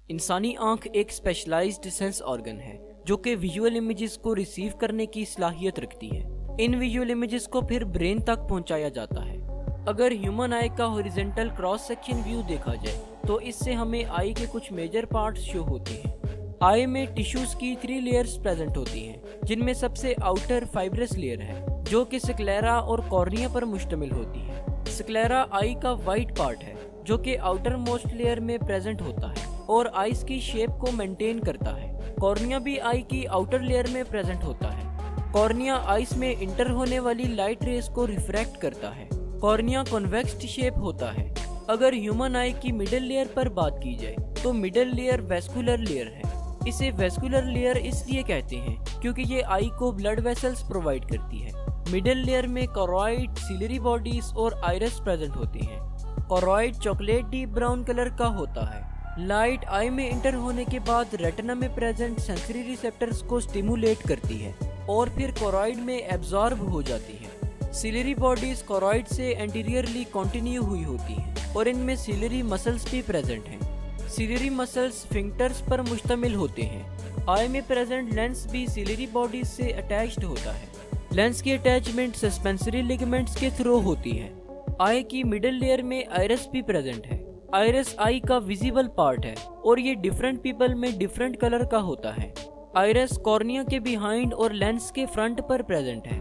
इंसानी आंख एक स्पेशलाइज्ड सेंस ऑर्गन है जो कि विजुअल इमेजेस को रिसीव करने की सलाहियत रखती है। इन विजुअल इमेजेस को फिर ब्रेन तक पहुंचाया जाता है। अगर ह्यूमन आई का हॉरिजॉन्टल क्रॉस सेक्शन व्यू देखा जाए तो इससे हमें आई के कुछ मेजर पार्ट्स शो होते हैं। आई में टिश्यूज की 3 लेयर्स प्रेजेंट होती हैं, जिनमें सबसे आउटर फाइब्रस लेयर है जो कि स्क्लेरा और कॉर्निया पर मुश्तमिल होती है। स्क्लेरा आई का वाइट पार्ट है जो कि आउटर मोस्ट लेयर में प्रेजेंट होता है और आइस की शेप को मेंटेन करता है। कॉर्निया भी आई की आउटर लेयर में प्रेजेंट होता है। कॉर्निया आइस में इंटर होने वाली लाइट रेस को रिफ्रैक्ट करता है। कॉर्निया कॉन्वेक्स शेप होता है। अगर ह्यूमन आई की मिडिल लेयर पर बात की जाए तो मिडिल लेयर वेस्कुलर लेयर है। इसे वेस्कुलर लेयर इसलिए कहते हैं क्योंकि ये आई को ब्लड वेसल्स प्रोवाइड करती है। मिडिल लेयर में कोरॉइड, सिलरी बॉडीज और आइरिस प्रेजेंट होती हैं। Choroid chocolate deep brown colour का होता है। लाइट आई में इंटर होने के बाद रेटिना में प्रेजेंट सेंसरी रिसेप्टर्स को स्टिमुलेट करती है और फिर कोरॉइड में एब्जॉर्ब हो जाती है। सिलरी बॉडीज कोरॉइड से एंटीरियरली कंटिन्यू हुई होती हैं और इनमें सिलरी मसल्स भी प्रेजेंट हैं। सिलरी मसल्स स्फिंक्टर्स पर मुश्तमिल होते हैं। आई में प्रेजेंट लेंस भी सिलरी बॉडीज से अटैच्ड होता है। लेंस की अटैचमेंट सस्पेंसरी लिगामेंट्स के थ्रू होती है। आई की मिडिल लेयर में आइरिस भी प्रेजेंट है। आइरिस आई का विजिबल पार्ट है और ये डिफरेंट पीपल में डिफरेंट कलर का होता है। आइरिस कॉर्निया के बिहाइंड और लेंस के फ्रंट पर प्रेजेंट है।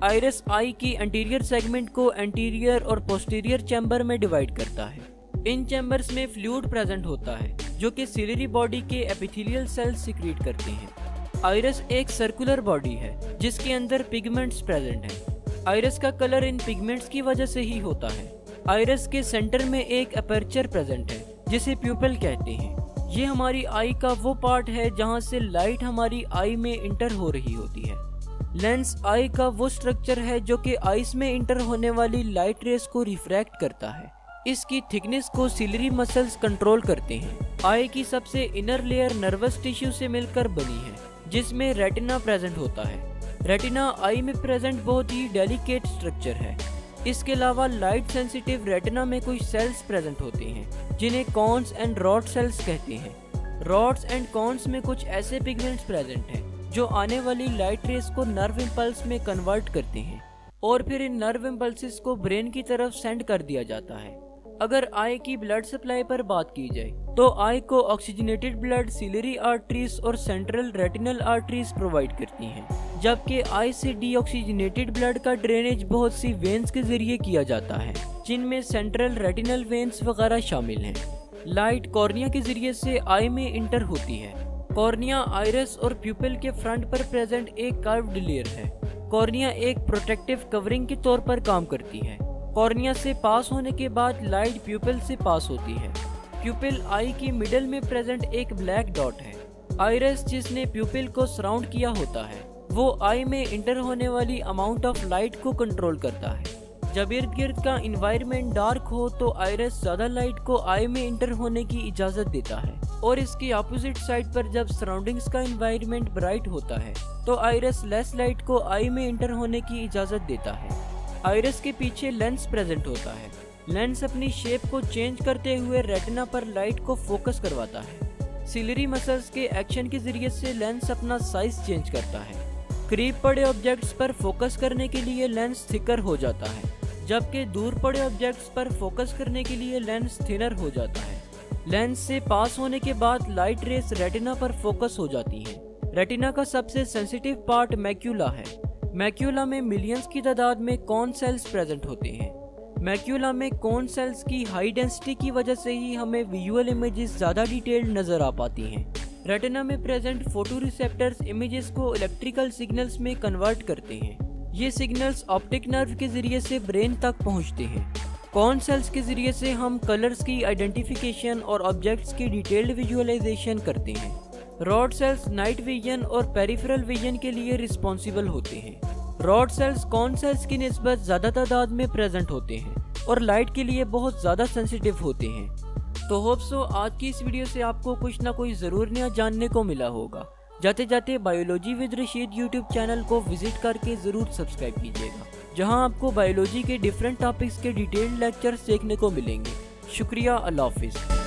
आइरिस आई की एंटीरियर सेगमेंट को एंटीरियर और पोस्टीरियर चैम्बर में डिवाइड करता है। इन चैम्बर्स में फ्लूइड प्रेजेंट होता है जो कि सिलरी बॉडी के एपिथेलियल सेल्स सीक्रेट करते हैं। आइरिस एक सर्कुलर बॉडी है जिसके अंदर पिगमेंट्स प्रेजेंट हैं। आइरिस का कलर इन पिगमेंट्स की वजह से ही होता है। आइरिस के सेंटर में एक अपर्चर प्रेजेंट है जिसे प्यूपिल कहते हैं। ये हमारी आई का वो पार्ट है जहां से लाइट हमारी आई में इंटर हो रही होती है। लेंस आई का वो स्ट्रक्चर है जो कि आइस में इंटर होने वाली लाइट रेस को रिफ्रैक्ट करता है। इसकी थिकनेस को सिलरी मसल्स कंट्रोल करते हैं। आई की सबसे इनर लेयर नर्वस टिश्यू से मिलकर बनी है जिसमें रेटिना प्रेजेंट होता है। रेटिना आई में प्रेजेंट बहुत ही डेलिकेट स्ट्रक्चर है। इसके अलावा लाइट सेंसिटिव रेटिना में कुछ सेल्स प्रेजेंट होते हैं जिन्हें कॉन्स एंड रॉड सेल्स कहते हैं। रॉड्स एंड कॉन्स में कुछ ऐसे पिगमेंट्स प्रेजेंट हैं जो आने वाली लाइट रेस को नर्व इम्पल्स में कन्वर्ट करते हैं और फिर इन नर्व इम्पल्सेस को ब्रेन की तरफ सेंड कर दिया जाता है। अगर आई की ब्लड सप्लाई पर बात की जाए तो आई को ऑक्सीजनेटेड ब्लड सिलरी आर्टरीज और सेंट्रल रेटिनल आर्टरीज प्रोवाइड करती हैं, जबकि आई से डीऑक्सीजनेटेड ब्लड का ड्रेनेज बहुत सी वेन्स के जरिए किया जाता है जिनमें सेंट्रल रेटिनल वेन्स वगैरह शामिल हैं। लाइट कॉर्निया के जरिए से आई में इंटर होती है। कॉर्निया आइरिस और प्यूपिल के फ्रंट पर प्रेजेंट एक कर्व्ड लेयर है। कॉर्निया एक प्रोटेक्टिव कवरिंग के तौर पर काम करती है। कॉर्निया से पास होने के बाद लाइट प्यूपिल से पास होती है। प्यूपिल आई की मिडल में प्रेजेंट एक ब्लैक डॉट है। आइरिस जिसने प्यूपिल को सराउंड किया होता है वो आई में इंटर होने वाली अमाउंट ऑफ लाइट को कंट्रोल करता है। जब इर्द गिर्द का इन्वायरमेंट डार्क हो तो आइरिस ज्यादा लाइट को आई में इंटर होने की इजाजत देता है और इसकी अपोजिट साइड पर जब सराउंडिंग्स का इन्वायरमेंट ब्राइट होता है तो आइरिस लेस लाइट को आई में इंटर होने की इजाजत देता है। आइरिस के पीछे लेंस प्रेजेंट होता है। लेंस अपनी शेप को चेंज करते हुए रेटिना पर लाइट को फोकस करवाता है। सिलरी मसल्स के एक्शन के जरिए से लेंस अपना साइज चेंज करता है। करीब पड़े ऑब्जेक्ट्स पर फोकस करने के लिए लेंस थिकर हो जाता है, जबकि दूर पड़े ऑब्जेक्ट्स पर फोकस करने के लिए लेंस थिनर हो जाता है। लेंस से पास होने के बाद लाइट रेस रेटिना पर फोकस हो जाती है। रेटिना का सबसे सेंसिटिव पार्ट मैक्यूला है। मैक्यूला में मिलियंस की तादाद में कॉन सेल्स प्रेजेंट होते हैं। मैक्यूला में कॉन सेल्स की हाई डेंसिटी की वजह से ही हमें विजुअल इमेजेस ज्यादा डिटेल्ड नजर आ पाती हैं। रेटिना में प्रेजेंट फोटो रिसेप्टर्स इमेजेस को इलेक्ट्रिकल सिग्नल्स में कन्वर्ट करते हैं। ये सिग्नल्स ऑप्टिक नर्व के जरिए से ब्रेन तक पहुंचते हैं। कॉन सेल्स के जरिए से हम कलर्स की आइडेंटिफिकेशन और ऑब्जेक्ट्स की डिटेल्ड विजुअलाइजेशन करते हैं। रॉड सेल्स नाइट विजन और पेरिफेरल विजन के लिए रिस्पॉन्सिबल होते हैं। रॉड सेल्स कॉन सेल्स की निस्बत ज्यादा तादाद में प्रेजेंट होते हैं और लाइट के लिए बहुत ज्यादा सेंसिटिव होते हैं। तो होप सो आज की इस वीडियो से आपको कुछ ना कुछ जरूर नया जानने को मिला होगा। जाते जाते biology with Rashid YouTube channel को विजिट करके जरूर सब्सक्राइब कीजिएगा, जहां आपको बायोलॉजी के डिफरेंट टॉपिक्स के डिटेल्ड लेक्चर्स देखने को मिलेंगे। शुक्रिया, अल्लाह हाफिज।